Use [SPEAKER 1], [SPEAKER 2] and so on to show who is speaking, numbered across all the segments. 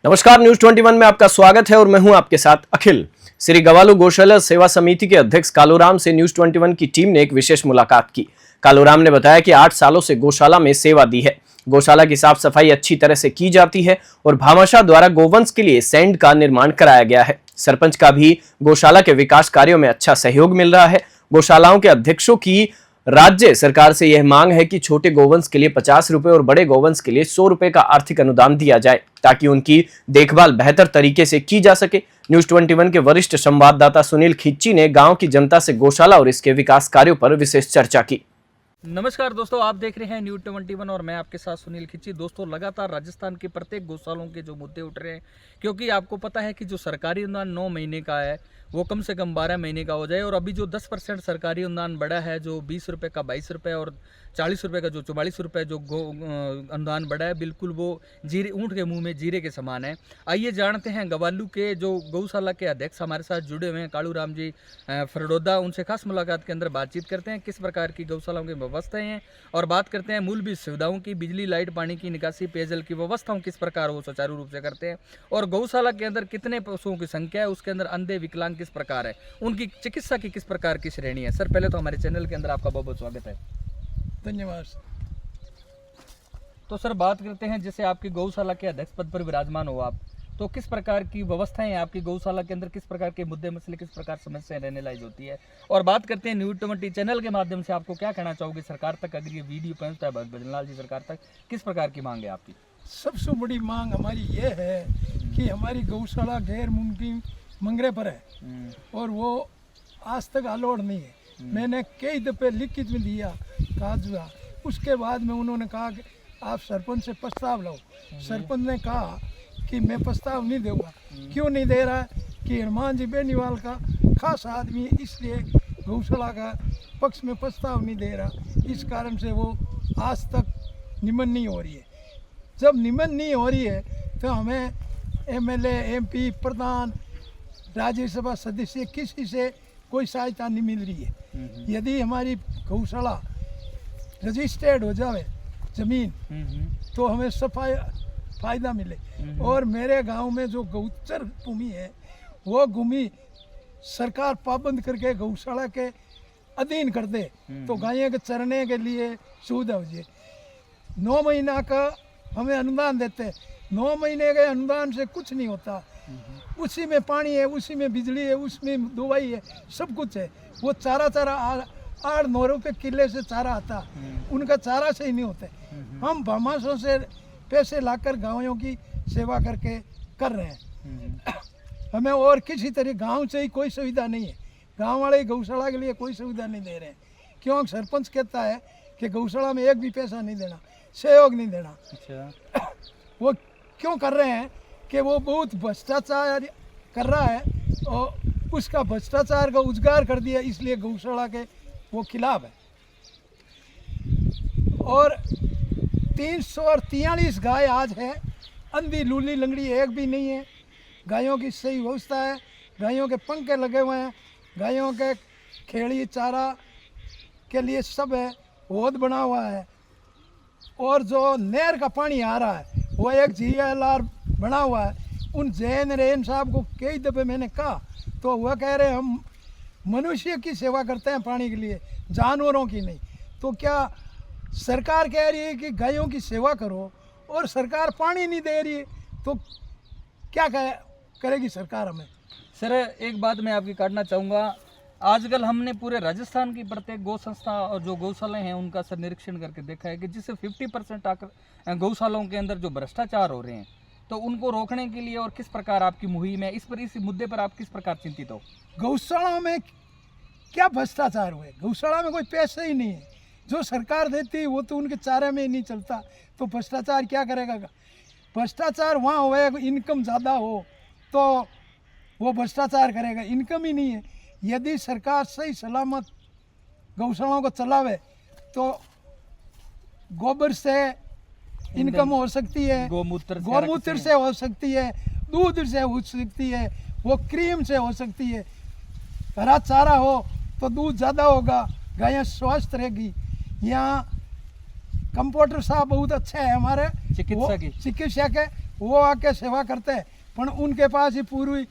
[SPEAKER 1] नमस्कार, न्यूज 21 में आपका स्वागत है और मैं हूं आपके साथ अखिल। श्री गवालू गौशाला सेवा समिति के अध्यक्ष कालूराम से न्यूज 21 की टीम ने एक विशेष मुलाकात की। कालूराम ने बताया कि 8 सालों से गौशाला में सेवा दी है। गौशाला की साफ सफाई अच्छी तरह से की जाती है और भामाशाह द्वारा गोवंश के लिए सैंड का निर्माण कराया गया है। सरपंच का भी गौशाला के विकास कार्यों में अच्छा सहयोग मिल रहा है। गौशालाओं के अध्यक्षों की राज्य सरकार से यह मांग है कि छोटे गोवंश के लिए 50 रुपए और बड़े गोवंश के लिए 100 रुपए का आर्थिक अनुदान दिया जाए ताकि उनकी देखभाल बेहतर तरीके से की जा सके। न्यूज 21 के वरिष्ठ संवाददाता सुनील खिच्ची ने गांव की जनता से गौशाला और इसके विकास कार्यों पर विशेष चर्चा की।
[SPEAKER 2] नमस्कार दोस्तों, आप देख रहे हैं न्यूज 21 और मैं आपके साथ सुनील खिच्ची। दोस्तों, लगातार राजस्थान के प्रत्येक गौशालों के जो मुद्दे उठ रहे हैं, क्योंकि आपको पता है कि जो सरकारी अनुदान 9 महीने का है वो कम से कम 12 महीने का हो जाए। और अभी जो 10% सरकारी अनुदान बढ़ा है, जो 20 रुपये का 22 रुपये और 40 रुपये का जो 44 रुपये जो अनुदान बढ़ा है, बिल्कुल वो जीरे ऊँट के मुंह में जीरे के समान है। आइए जानते हैं गवालू के जो गौशाला के अध्यक्ष हमारे साथ जुड़े हुए हैं कालूराम जी फरडोदा, उनसे खास मुलाकात के अंदर बातचीत करते हैं किस प्रकार की गौशालाओं की व्यवस्थाएं हैं और बात करते हैं मूलभूत सुविधाओं की, बिजली, लाइट, पानी की निकासी, पेयजल की व्यवस्थाओं किस प्रकार वो सुचारू रूप से करते हैं और गौशाला के अंदर कितने पशुओं की संख्या है, उसके अंदर अंधे विकलांग किस प्रकार है, उनकी चिकित्सा की किस प्रकार की श्रेणी है। सर, पहले तो हमारे चैनल के अंदर आपका बहुत बहुत स्वागत है।
[SPEAKER 3] धन्यवाद।
[SPEAKER 2] तो सर, बात करते हैं जैसे आपकी गौशाला के अध्यक्ष पद पर विराजमान हो आप, तो किस प्रकार की व्यवस्थाएं हैं आपकी गौशाला के अंदर, किस प्रकार के मुद्दे मसले, किस प्रकार समस्याएं रहने लायक होती है और बात करते हैं न्यूज 20 चैनल के माध्यम से आपको क्या कहना चाहोगे सरकार तक, अगर ये वीडियो पहुंचता है भजनलाल जी सरकार तक, किस प्रकार की मांग है आपकी?
[SPEAKER 3] सबसे बड़ी मांग हमारी ये है कि हमारी गौशाला गैर मुमकिन मंगरे पर है और वो आज तक अलाउड नहीं है। मैंने कई दफे लिखित में दिया कागजा, उसके बाद में उन्होंने कहा कि आप सरपंच से प्रस्ताव लाओ। सरपंच ने कहा कि मैं प्रस्ताव नहीं दूंगा। क्यों नहीं दे रहा है कि हनुमान जी बेनीवाल का खास आदमी है, इसलिए गौशाला का पक्ष में प्रस्ताव नहीं दे रहा। इस कारण से वो आज तक निमन नहीं हो रही है। जब निमन नहीं हो रही है तो हमें एमएलए, एमपी, प्रधान, राज्यसभा सदस्य किसी से कोई सहायता नहीं मिल रही है। यदि हमारी गौशाला रजिस्टर्ड हो जाए जमीन तो हमें सफाई फायदा मिले। और मेरे गांव में जो गौचर भूमि है वो भूमि सरकार पाबंद करके गौशाला के अधीन कर दे तो गायों के चरने के लिए सुविधा हो जाए। 9 महीना का हमें अनुदान देते, 9 महीने के अनुदान से कुछ नहीं होता। उसी में पानी है, उसी में बिजली है, उसमें दवाई है, सब कुछ है। वो चारा 8-9 रुपये किले से चारा आता, उनका चारा से ही नहीं होता। हम भामाशाह से पैसे लाकर गायों की सेवा करके कर रहे हैं। हमें और किसी तरह गांव से ही कोई सुविधा नहीं है। गांव वाले गौशाला के लिए कोई सुविधा नहीं दे रहे हैं। क्यों? सरपंच कहता है कि गौशाला में एक भी पैसा नहीं देना, सहयोग नहीं देना। अच्छा। वो क्यों कर रहे हैं कि वो बहुत भ्रष्टाचार कर रहा है और उसका भ्रष्टाचार का उजागर कर दिया, इसलिए गौशाला के वो खिलाफ है। और 343 गाय आज है, अंधी लूली लंगड़ी एक भी नहीं है। गायों की सही व्यवस्था है, गायों के पंखे लगे हुए हैं, गायों के खेड़ी चारा के लिए सब है, होद बना हुआ है। और जो नहर का पानी आ रहा है वो एक GLR बना हुआ है। उन जैन रेन साहब को कई दफ़े मैंने कहा तो वह कह रहे हम मनुष्य की सेवा करते हैं पानी के लिए, जानवरों की नहीं। तो क्या सरकार कह रही है कि गायों की सेवा करो और सरकार पानी नहीं दे रही है तो क्या करेगी सरकार हमें?
[SPEAKER 2] सर, एक बात मैं आपकी काटना चाहूँगा। आजकल हमने पूरे राजस्थान की प्रत्येक गौ संस्था और जो गौशालाएं हैं उनका सर निरीक्षण करके देखा है कि जिससे 50% आकर गौशालाओं के अंदर जो भ्रष्टाचार हो रहे हैं, तो उनको रोकने के लिए और किस प्रकार आपकी मुहिम है, इस मुद्दे पर आप किस प्रकार चिंतित हो?
[SPEAKER 3] गौशाला में क्या भ्रष्टाचार हुए? गौशाला में कोई पैसे ही नहीं है। जो सरकार देती है वो तो उनके चारे में ही नहीं चलता, तो भ्रष्टाचार क्या करेगा? भ्रष्टाचार वहाँ हो, इनकम ज़्यादा हो तो वो भ्रष्टाचार करेगा। इनकम ही नहीं है। यदि सरकार सही सलामत गौशालाओं को चलावे तो गोबर से इनकम हो सकती है, गौमूत्र से हो सकती है, दूध से हो सकती है, वो क्रीम से हो सकती है। हरा चारा हो तो दूध ज़्यादा होगा, गायें स्वस्थ रहेगी। यहाँ कंपाउंडर साहब बहुत अच्छे हैं हमारे चिकित्सा के, वो आके सेवा करते हैं, पर उनके पास ही पूरी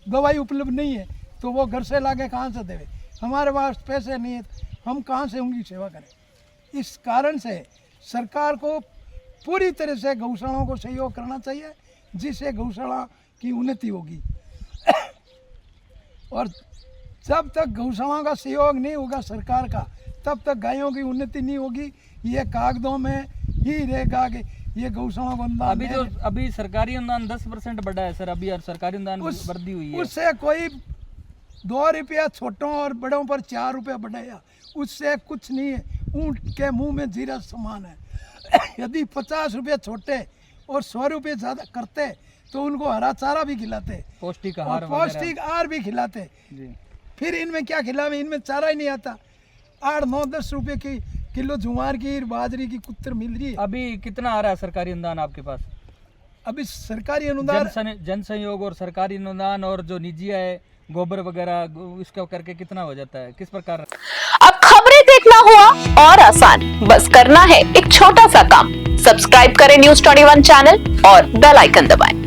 [SPEAKER 3] दवाई उपलब्ध नहीं है, तो वो घर से लाके कहाँ से देवे? हमारे पास पैसे नहीं है, हम कहाँ से उनकी सेवा करें? इस कारण से सरकार को पूरी तरह से गौशालाओं को सहयोग करना चाहिए, जिससे गौशाला की उन्नति होगी। और जब तक गौशालाओं का सहयोग नहीं होगा सरकार का, तब तक गायों की उन्नति नहीं होगी। ये कागजों में ही रहेगा कि ये गौशाला को अनुदान
[SPEAKER 2] अभी सरकारी अनुदान 10% बढ़ा है सर, अभी सरकारी अनुदान वृद्धि हुई है।
[SPEAKER 3] उससे कोई 2 रुपया छोटों और बड़ों पर 4 रुपया बढ़ाया, उससे कुछ नहीं है। ऊँट के मुंह में जीरा समान है। यदि 50 रुपये छोटे और 100 रुपये ज़्यादा करते तो उनको हरा चारा भी खिलाते,
[SPEAKER 2] पौष्टिक
[SPEAKER 3] आहार भी खिलाते। फिर इनमें क्या खिलावे? इनमें चारा ही नहीं आता। 8, 9, 10 रुपये की किलो ज्वार की बाजरी की कुत्तर मिल रही है।
[SPEAKER 2] अभी कितना आ रहा है सरकारी अनुदान आपके पास?
[SPEAKER 3] अभी सरकारी अनुदान
[SPEAKER 2] जन सहयोग और सरकारी अनुदान और जो निजी है गोबर वगैरह, इसका करके कितना हो जाता है, किस प्रकार?
[SPEAKER 4] अब खबरें देखना हुआ और आसान, बस करना है एक छोटा सा काम। सब्सक्राइब करें News 21 चैनल और बेल आइकन दबाएं।